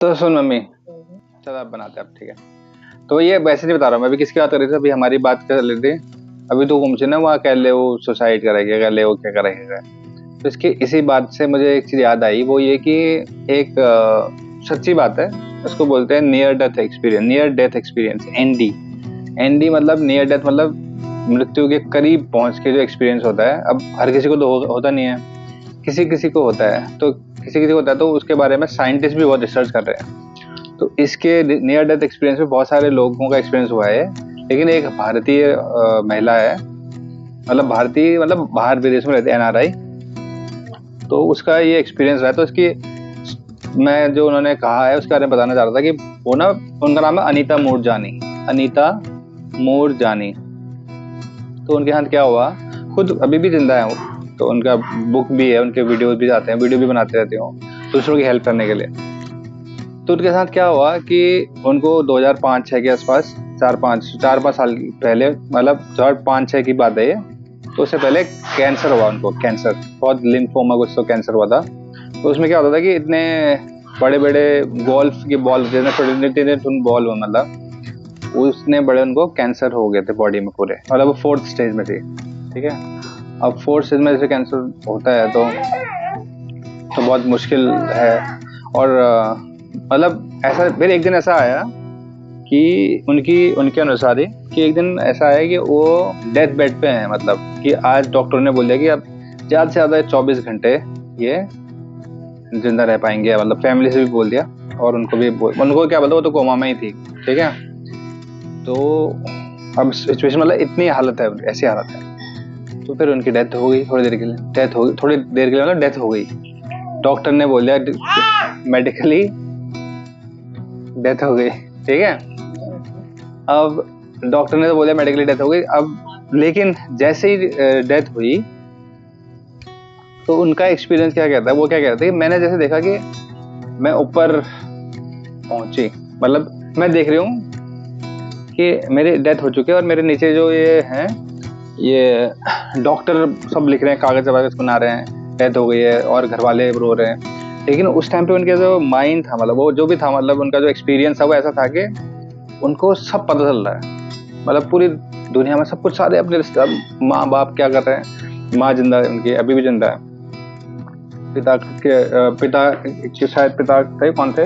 तो सुन मम्मी, चल आप बनाते हैं अब, ठीक है। तो ये वैसे नहीं बता रहा हूँ मैं, अभी किसकी बात कर रही थी, अभी हमारी बात कर रही थी। अभी तो मुझे ना वहाँ कह ले वो सुसाइड करेगा, कह ले वो क्या करेगा। तो इसकी इसी बात से मुझे एक चीज याद आई, वो ये कि एक सच्ची बात है, उसको बोलते हैं near death experience, near death experience, ND. ND मतलब नियर डेथ, मतलब मृत्यु के करीब पहुंच के जो एक्सपीरियंस होता है। अब हर किसी को तो होता नहीं है, किसी किसी को होता है, तो किसी किसी को होता है, तो उसके बारे में साइंटिस्ट भी बहुत रिसर्च कर रहे हैं। तो इसके नियर डेथ एक्सपीरियंस में बहुत सारे लोगों का एक्सपीरियंस हुआ है, लेकिन एक भारतीय महिला है, मतलब भारतीय मतलब बाहर विदेश में रहती है, एनआरआई। तो उसका ये एक्सपीरियंस रहा है, तो इसकी मैं जो उन्होंने कहा है उसके बारे में बताना चाह रहा था कि वो ना, उनका नाम है अनीता मूरजानी, अनीता मूरजानी। तो उनके साथ क्या हुआ, खुद अभी भी जिंदा है वो, तो उनका बुक भी है, उनके वीडियोस भी आते हैं, वीडियो भी बनाते रहते हो दूसरों की हेल्प करने के लिए। तो उनके साथ क्या हुआ कि उनको 2005-06 के आसपास, 4-5 साल पहले, मतलब 2005-06 की बात है ये। तो उससे पहले कैंसर हुआ उनको, कैंसर, बहुत लिम्फोमा कुछ तो कैंसर हुआ था। तो उसमें क्या होता था कि इतने बड़े बड़े गोल्फ की बॉल, छोटे बॉल हो, मतलब उसने बड़े उनको कैंसर हो गए थे बॉडी में पूरे, मतलब वो 4th स्टेज में थी, ठीक है। अब 4th स्टेज में जैसे कैंसर होता है तो बहुत मुश्किल है। और मतलब ऐसा फिर एक दिन ऐसा आया कि उनके अनुसार ही, कि एक दिन ऐसा है कि वो डेथ बेड पे हैं, मतलब कि आज डॉक्टर ने बोल दिया कि अब ज्यादा से ज्यादा 24 घंटे ये जिंदा रह पाएंगे, मतलब फैमिली से भी बोल दिया, और उनको भी उनको क्या बोलता, वो तो कोमा में ही थी, ठीक है। तो अब सिचुएशन मतलब इतनी हालत है, ऐसी हालत है। तो फिर उनकी डेथ हो गई, थोड़ी देर के लिए डेथ हो गई, थोड़ी देर के लिए मतलब डेथ हो गई। डॉक्टर ने बोल दिया मेडिकली डेथ हो गई, ठीक है। अब डॉक्टर ने तो बोला मेडिकली डेथ हो गई। अब लेकिन जैसे ही डेथ हुई, तो उनका एक्सपीरियंस क्या कहता है, वो क्या कहता है कि मैंने जैसे देखा कि मैं ऊपर पहुंची, मतलब मैं देख रही हूँ कि मेरी डेथ हो चुकी है, और मेरे नीचे जो ये हैं, ये डॉक्टर सब लिख रहे हैं, कागज वागज बना रहे हैं, डेथ हो गई है, और घर वाले रो रहे हैं। लेकिन उस टाइम पे उनके जो माइंड था, मतलब वो जो भी था, मतलब उनका जो एक्सपीरियंस था वो ऐसा था कि उनको सब पता चल रहा है, मतलब पूरी दुनिया में सब कुछ, सारे अपने रिश्तेदार, माँ बाप क्या कर रहे हैं, माँ जिंदा है उनकी, अभी भी जिंदा है। पिता के शायद पिता थे, कौन थे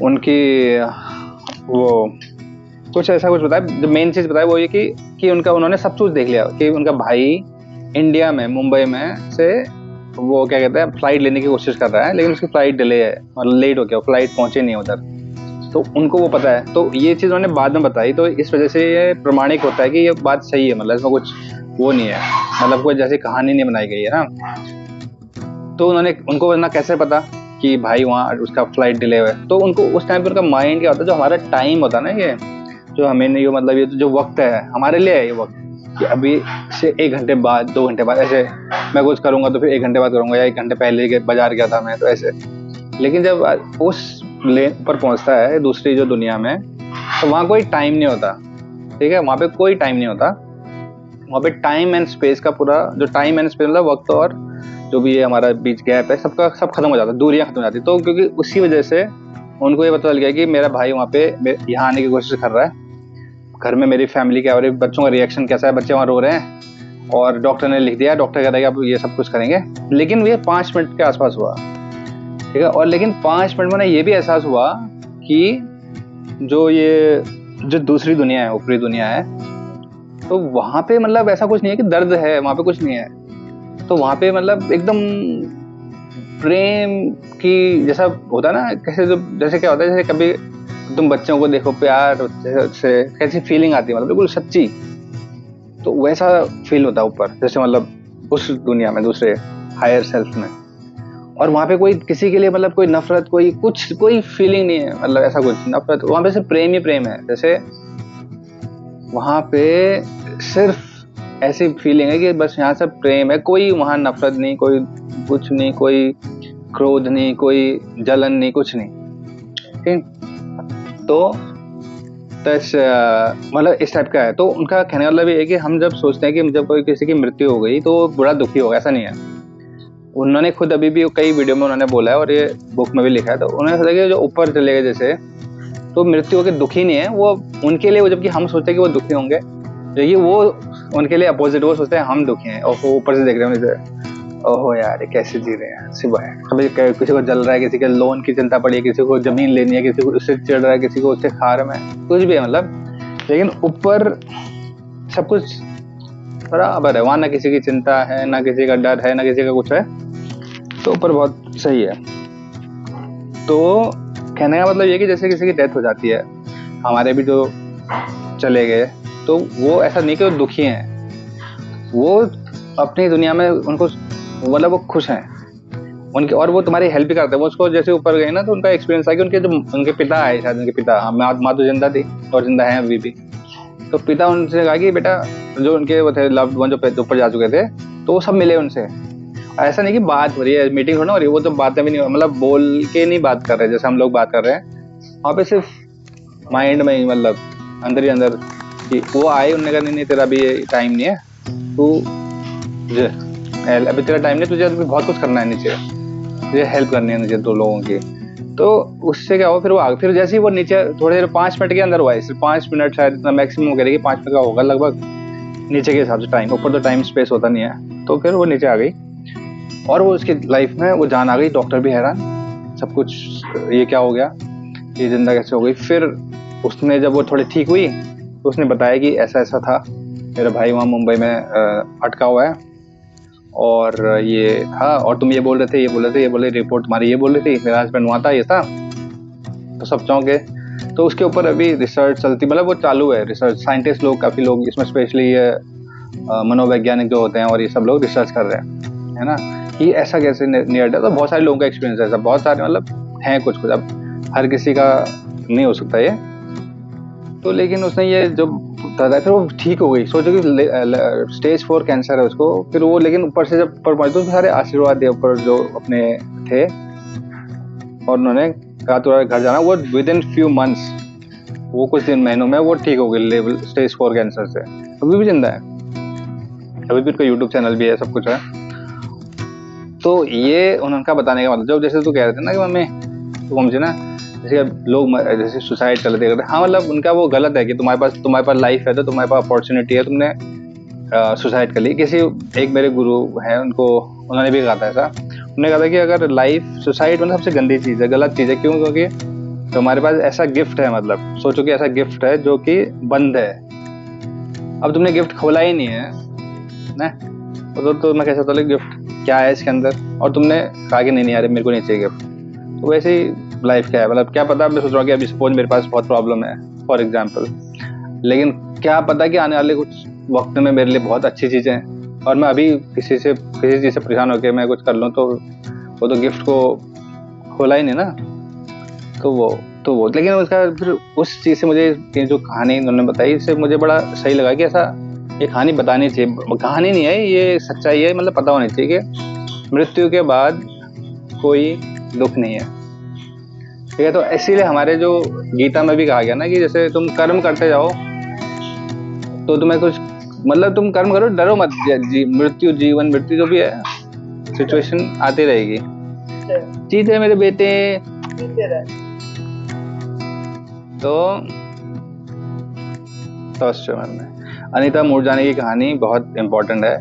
उनकी, वो कुछ ऐसा कुछ बताया। जो मेन चीज बताया वो ये कि उनका, उन्होंने सब कुछ देख लिया कि उनका भाई इंडिया में, मुंबई में से, वो क्या कहते हैं, फ्लाइट लेने की कोशिश कर रहा है, लेकिन उसकी फ्लाइट डिले है, मतलब लेट हो गया, फ्लाइट पहुंचे नहीं उधर। तो उनको वो पता है, तो ये चीज उन्होंने बाद में बताई, तो इस वजह से ये प्रमाणिक होता है कि ये बात सही है, मतलब इसमें कुछ वो नहीं है, मतलब कोई जैसी कहानी नहीं बनाई गई है ना। तो उन्होंने, उनको ना कैसे पता कि भाई वहाँ उसका फ्लाइट डिले हुआ है, तो उनको उस टाइम पे उनका माइंड क्या होता है, जो हमारा टाइम होता है ना, ये जो हमें नहीं, मतलब ये जो वक्त है हमारे लिए है, ये वक्त कि अभी से 1 घंटे बाद, 2 घंटे बाद, ऐसे मैं कुछ करूंगा तो फिर 1 घंटे बाद करूंगा, या 1 घंटे पहले बाजार गया था मैं, तो ऐसे। लेकिन जब उस लेन पर पहुंचता है दूसरी जो दुनिया में, तो वहां कोई टाइम नहीं होता, ठीक है, वहां पे कोई टाइम नहीं होता। वहां पे टाइम एंड स्पेस का पूरा, जो टाइम एंड स्पेस मतलब वक्त और जो भी ये हमारा बीच गैप है, सबका सब खत्म हो जाता है, दूरियां खत्म हो जाती है। तो क्योंकि उसी वजह से उनको ये पता चल गया कि मेरा भाई वहाँ पे यहाँ आने की कोशिश कर रहा है, घर में मेरी फैमिली क्या हो रही है, बच्चों का रिएक्शन कैसा है, बच्चे वहाँ रो रहे हैं, और डॉक्टर ने लिख दिया, डॉक्टर कह रहा है कि आप ये सब कुछ करेंगे। लेकिन ये 5 मिनट के आसपास हुआ, ठीक है। और लेकिन 5 मिनट में ये भी एहसास हुआ कि जो दूसरी दुनिया है, ऊपरी दुनिया है, तो वहां पे मतलब ऐसा कुछ नहीं है कि दर्द है, वहां पे कुछ नहीं है। तो वहां पे मतलब एकदम प्रेम की जैसा होता है ना, कैसे जो, जैसे क्या होता है, जैसे कभी तुम बच्चों को देखो, प्यार से कैसी फीलिंग आती है, मतलब बिल्कुल सच्ची। तो वैसा फील होता है ऊपर, जैसे मतलब उस दुनिया में, दूसरे हायर सेल्फ में। और वहां पे कोई किसी के लिए, मतलब कोई नफरत, कोई कुछ, कोई फीलिंग नहीं है, मतलब ऐसा कुछ नफरत, वहां पे सिर्फ प्रेम ही प्रेम है। जैसे वहां पे सिर्फ ऐसी फीलिंग है कि बस यहाँ से प्रेम है, कोई वहां नफरत नहीं, कोई कुछ नहीं, कोई क्रोध नहीं, कोई जलन नहीं, कुछ नहीं, ठीक। तो मतलब इस टाइप का है। तो उनका कहने वाला भी है कि हम जब सोचते हैं कि जब कोई किसी की मृत्यु हो गई तो बुरा दुखी होगा, ऐसा नहीं है। उन्होंने खुद अभी भी कई वीडियो में उन्होंने बोला है और ये बुक में भी लिखा है, तो उन्होंने सोचा कि जो ऊपर चले गए जैसे, तो मृत्यु के दुखी नहीं है वो, उनके लिए वो, जबकि हम सोचते हैं कि वो दुखी होंगे, देखिए वो उनके लिए अपोजिट, वो सोचते हैं हम दुखी हैं, और वो ऊपर से देख रहे हैं ओहो यार ये कैसे जी रहे हैं सिवाय, कभी किसी को जल रहा है, किसी के लोन की चिंता पड़ी है, किसी को जमीन लेनी है, किसी को उससे चिढ़ रहा है, किसी को उससे खार में, कुछ भी है मतलब, लेकिन ऊपर सब कुछ बराबर है, वहाँ ना किसी की चिंता है, ना किसी का डर है, ना किसी का कुछ है, तो ऊपर बहुत सही है। तो कहने का मतलब ये कि जैसे किसी की डेथ हो जाती है, हमारे भी जो चले गए, तो वो ऐसा नहीं कि वो दुखी हैं, वो अपनी दुनिया में उनको मतलब वो खुश हैं उनके, और वो तुम्हारी हेल्प भी करते हैं। वो उसको जैसे ऊपर गए ना, तो उनका एक्सपीरियंस था कि उनके जो उनके पिता आए, शायद उनके पिता, माँ तो जिंदा थी और जिंदा है अभी भी, तो पिता उनसे कहा कि बेटा, जो उनके वो थे लव्ड वन जो ऊपर जा चुके थे, तो वो सब मिले उनसे। ऐसा नहीं कि बात हो रही है, मीटिंग थोड़ा हो रही है, वो तो बातें भी नहीं, मतलब बोल के नहीं बात कर रहे जैसे हम लोग बात कर रहे हैं, वहाँ पे सिर्फ माइंड में ही, मतलब अंदर ही अंदर कि वो आए, उन्होंने कहा नहीं तेरा अभी टाइम नहीं है, तू अभी तेरा टाइम नहीं, तुझे अभी बहुत कुछ करना है नीचे, तुझे हेल्प करनी है नीचे दो लोगों की। तो उससे क्या हुआ, फिर वो आगे, फिर जैसे ही वो नीचे थोड़ी देर 5 मिनट के अंदर हुआ है, सिर्फ 5 मिनट शायद इतना मैक्सिमम कह रही कि 5 मिनट का होगा लगभग नीचे के हिसाब से टाइम, ऊपर तो टाइम स्पेस होता नहीं है। तो फिर वो नीचे आ गई और वो उसकी लाइफ में वो जान आ गई, डॉक्टर भी हैरान, सब कुछ ये क्या हो गया, ये जिंदा कैसे हो गई। फिर उसने जब वो थोड़ी ठीक हुई तो उसने बताया कि ऐसा ऐसा था, मेरा भाई वहाँ मुंबई में अटका हुआ है और ये था, और तुम ये बोल रहे थे, ये बोल रहे थे, ये बोले रिपोर्ट तुम्हारी ये बोल रही थी, मेरा हस्बैंड वहाँ था, ये था, तो सब चौंके। तो उसके ऊपर अभी रिसर्च चलती, मतलब वो चालू है रिसर्च, साइंटिस्ट लोग, काफ़ी लोग इसमें, स्पेशली ये मनोवैज्ञानिक जो होते हैं और ये सब लोग रिसर्च कर रहे हैं, है ना, कि ऐसा कैसे नियर डेथ। तो बहुत सारे लोगों का एक्सपीरियंस है ऐसा, बहुत सारे मतलब हैं कुछ कुछ, अब हर किसी का नहीं हो सकता ये तो, लेकिन उसने ये जो बताया फिर वो ठीक हो गई, सोचो कि स्टेज 4 कैंसर है उसको, फिर वो, लेकिन ऊपर से जब ऊपर पहुंचे तो सारे आशीर्वाद दिए ऊपर जो अपने थे, और उन्होंने कहा तुम्हारे घर जाना। वो विद इन फ्यू मंथ्स, वो कुछ दिन महीनों में वो ठीक हो गई लेवल स्टेज 4 कैंसर से, अभी भी जिंदा है, अभी भी उनका यूट्यूब चैनल भी है, सब कुछ है। तो ये उनका बताने का मतलब, जब जैसे तू कह रहे थे ना कि मम्मी तू मुझे ना, जैसे लोग जैसे सुसाइड कर लेते हैं, हाँ मतलब उनका वो गलत है कि तुम्हारे पास लाइफ है, तो तुम्हारे पास अपॉर्चुनिटी है, तुमने सुसाइड कर ली। किसी एक मेरे गुरु हैं, उनको उन्होंने भी कहा था ऐसा, उन्होंने कहा था कि अगर लाइफ, सुसाइड मतलब सबसे गंदी चीज़ है, गलत चीज़ है, क्यों, क्योंकि तुम्हारे पास ऐसा गिफ्ट है, मतलब सोचो कि ऐसा गिफ्ट है जो कि बंद है, अब तुमने गिफ्ट खोला ही नहीं है ना, तो मैं कैसे बोला गिफ्ट क्या है इसके अंदर, और तुमने कहा कि नहीं यार मेरे को नहीं चाहिए गिफ्ट। तो वैसे ही लाइफ क्या है, मतलब क्या पता, मैं सोच रहा हूँ कि अभी सपोज मेरे पास बहुत प्रॉब्लम है फॉर एग्जाम्पल, लेकिन क्या पता कि आने वाले कुछ वक्त में मेरे लिए बहुत अच्छी चीज़ें हैं, और मैं अभी किसी चीज़ से परेशान होकर मैं कुछ कर लूँ, तो वो तो गिफ्ट को खोला ही नहीं ना। तो वो लेकिन उसका फिर उस चीज़ से मुझे जो कहानी उन्होंने बताई, इससे मुझे बड़ा सही लगा कि ऐसा ये कहानी बतानी चाहिए, कहानी नहीं है ये सच्चाई है, मतलब पता होनी चाहिए कि मृत्यु के बाद कोई दुख नहीं है, ठीक है। तो इसीलिए हमारे जो गीता में भी कहा गया ना कि जैसे तुम कर्म करते जाओ तो तुम्हें कुछ, मतलब तुम कर्म करो, डरो मत, मृत्यु जीवन मृत्यु जो भी है सिचुएशन आती रहेगी, जीते मेरे बेटे। तो अनीता मूरजानी की कहानी बहुत इम्पोर्टेंट है,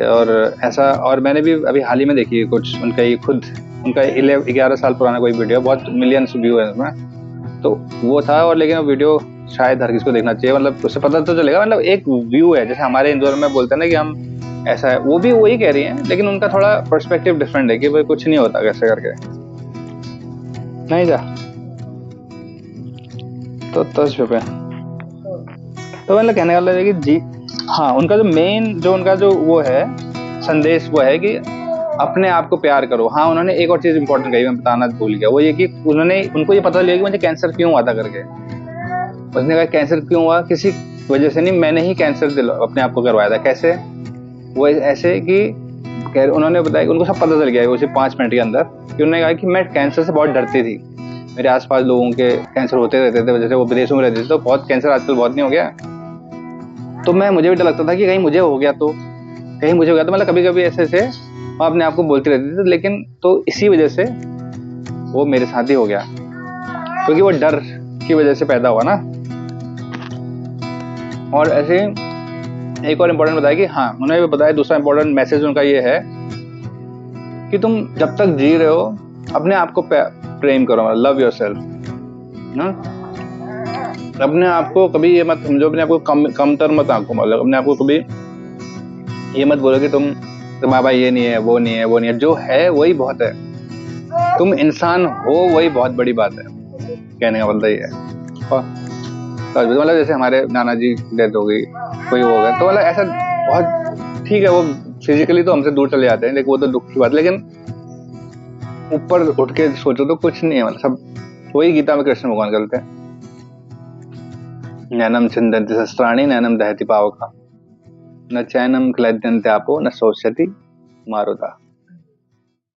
और ऐसा, और मैंने भी अभी हाल ही में देखी है कुछ उनका, ये खुद उनका 11 साल पुराना कोई वीडियो, बहुत मिलियंस व्यू है उसमें, तो वो था, और लेकिन वो वीडियो शायद हर किसी को देखना चाहिए, मतलब उससे पता तो चलेगा, मतलब एक व्यू है, जैसे हमारे हिंदू में बोलते हैं ना कि हम ऐसा है, वो भी वही कह रही है, लेकिन उनका थोड़ा पर्सपेक्टिव डिफरेंट है कि भाई कुछ नहीं होता कैसे करके, नहीं जा तो 10 रुपये। तो मतलब कहने वाला है कि जी हाँ, उनका जो मेन जो उनका जो वो है संदेश, वो है कि अपने आप को प्यार करो। हाँ, उन्होंने एक और चीज़ इंपॉर्टेंट कही, मैं बताना भूल गया, वो ये कि उनको ये पता लगा कि मुझे कैंसर क्यों हुआ था करके। उसने कहा कैंसर क्यों हुआ, किसी वजह से नहीं, मैंने ही कैंसर अपने आप को करवाया था। कैसे? वो ऐसे कि उन्होंने बताया कि उनको सब पता चल गया उसे 5 मिनट के अंदर, कि उन्होंने कहा कि मैं कैंसर से बहुत डरती थी, मेरे आसपास लोगों के कैंसर होते रहते थे, जैसे वो विदेशों में रहते थे, तो बहुत कैंसर आजकल बहुत नहीं हो गया, तो मुझे भी डर लगता था कि कहीं मुझे हो गया तो, मतलब कभी कभी ऐसे वो अपने आप को बोलती रहती थी, लेकिन तो इसी वजह से वो मेरे साथ ही हो गया, क्योंकि वो डर की वजह से पैदा हुआ ना। और ऐसे एक और इम्पोर्टेंट बताया कि हाँ, उन्होंने भी बताया, दूसरा इम्पोर्टेंट मैसेज उनका ये है कि तुम जब तक जी रहे हो अपने आप को प्रेम करो, मतलब लव योरसेल्फ ना। अपने आप को कभी ये मत समझो, अपने आप को कमतर मत आंको, मतलब अपने आप को कभी ये मत बोलो कि तुम्हारा भाई ये नहीं है, वो नहीं है, वो नहीं है। जो है वही बहुत है, तुम इंसान हो वही बहुत बड़ी बात है, कहने का मतलब ये है। और मतलब जैसे हमारे नाना जी डेथ हो गई, कोई हो गया, तो मतलब ऐसा बहुत ठीक है, वो फिजिकली तो हमसे दूर चले जाते हैं, लेकिन वो तो दुख की बात, लेकिन ऊपर उठ के सोचो तो कुछ नहीं है, मतलब सब वही गीता में कृष्ण भगवान करते हैं, नैनम छिन्दन्ति शस्त्राणि नैनम दहति पावका न चैनम क्लेद्यन्ते आपो न शोष्यति मारुता।